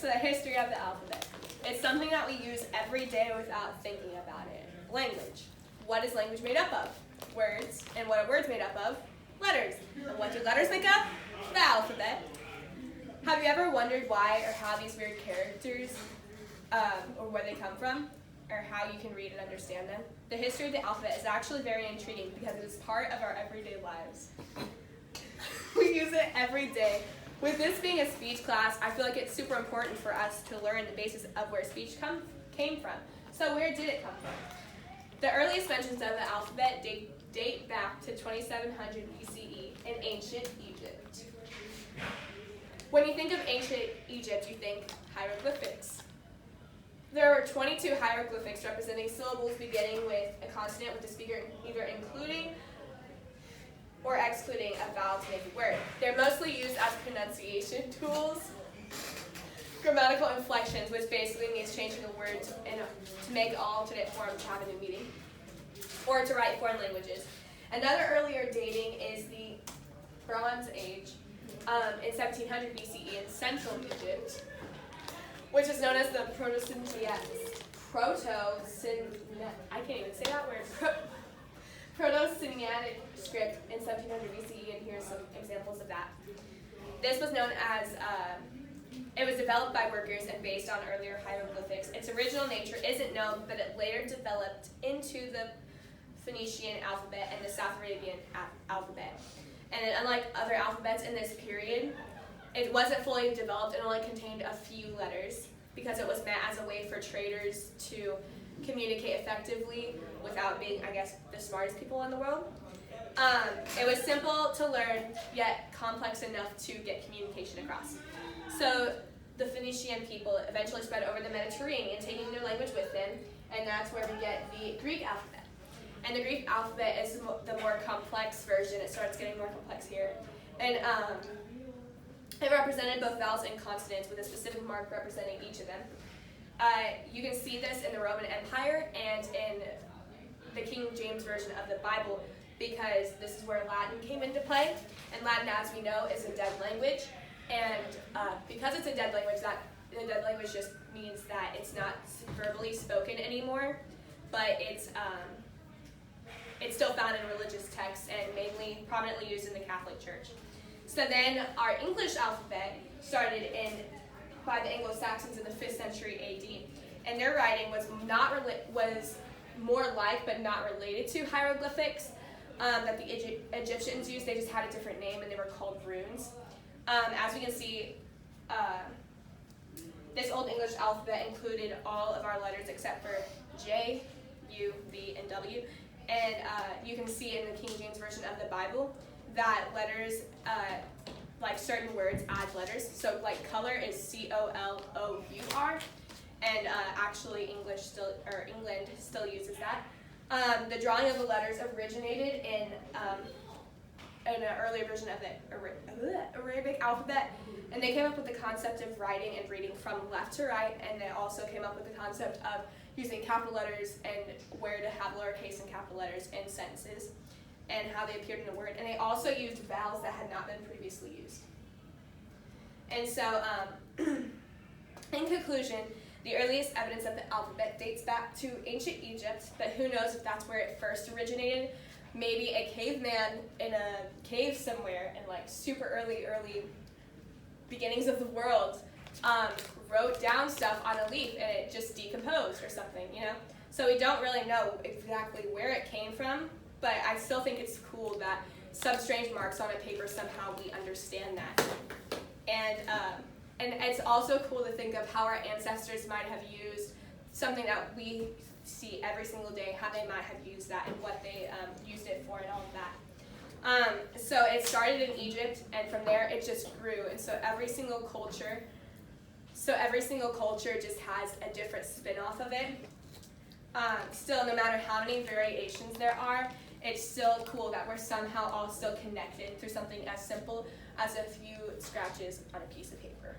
so the history of the alphabet. It's something that we use every day without thinking about it. Language. What is language made up of? Words. And what are words made up of? Letters. And what do letters make up? The alphabet. Have you ever wondered why or how these weird characters, or where they come from, or how you can read and understand them? The history of the alphabet is actually very intriguing because it is part of our everyday lives. We use it every day. With this being a speech class, I feel like it's super important for us to learn the basis of where speech came from. So where did it come from? The earliest mentions of the alphabet date back to 2700 BCE in ancient Egypt. When you think of ancient Egypt, you think hieroglyphics. There were 22 hieroglyphics representing syllables beginning with a consonant with the speaker either including or excluding a vowel to make a word. They're mostly used as pronunciation tools, grammatical inflections, which basically means changing a word to make an alternate form to have a new meaning, or to write foreign languages. Another earlier dating is the Bronze Age in 1700 BCE in Central Egypt, which is known as the Proto-Sinaitic script in 1700 BCE, and here's some examples of that. This was known as, it was developed by workers and based on earlier hieroglyphics. Its original nature isn't known, but it later developed into the Phoenician alphabet and the South Arabian alphabet. And unlike other alphabets in this period, it wasn't fully developed and only contained a few letters because it was meant as a way for traders to communicate effectively without being, I guess, the smartest people in the world. It was simple to learn, yet complex enough to get communication across. So the Phoenician people eventually spread over the Mediterranean, taking their language with them, and that's where we get the Greek alphabet. And the Greek alphabet is the more complex version. It starts getting more complex here. And it represented both vowels and consonants with a specific mark representing each of them. You can see this in the Roman Empire and in the King James Version of the Bible because this is where Latin came into play. And Latin, as we know, is a dead language. And because it's a dead language, the dead language just means that it's not verbally spoken anymore, but it's still found in religious texts and mainly prominently used in the Catholic Church. So then our English alphabet started by the Anglo-Saxons in the 5th century AD, and their writing was more like but not related to hieroglyphics that the Egyptians used. They just had a different name and they were called runes. As we can see, this Old English alphabet included all of our letters except for J, U, V, and W. And you can see in the King James Version of the Bible that letters, like certain words, add letters. So like color is C-O-L-O-U-R, and actually England still uses that. The drawing of the letters originated in an earlier version of the Arabic alphabet, and they came up with the concept of writing and reading from left to right, and they also came up with the concept of using capital letters and where to have lowercase and capital letters in sentences and how they appeared in a word. And they also used vowels that had not been previously used. And so, in conclusion, the earliest evidence of the alphabet dates back to ancient Egypt, but who knows if that's where it first originated. Maybe a caveman in a cave somewhere in like super early beginnings of the world wrote down stuff on a leaf and it just decomposed or something, you know? So we don't really know exactly where it came from, but I still think it's cool that some strange marks on a paper, somehow we understand that. And it's also cool to think of how our ancestors might have used something that we see every single day, how they might have used that and what they used it for and all of that. So it started in Egypt, and from there it just grew. And so every single culture just has a different spin-off of it. Still, no matter how many variations there are, it's still cool that we're somehow all still connected through something as simple as a few scratches on a piece of paper.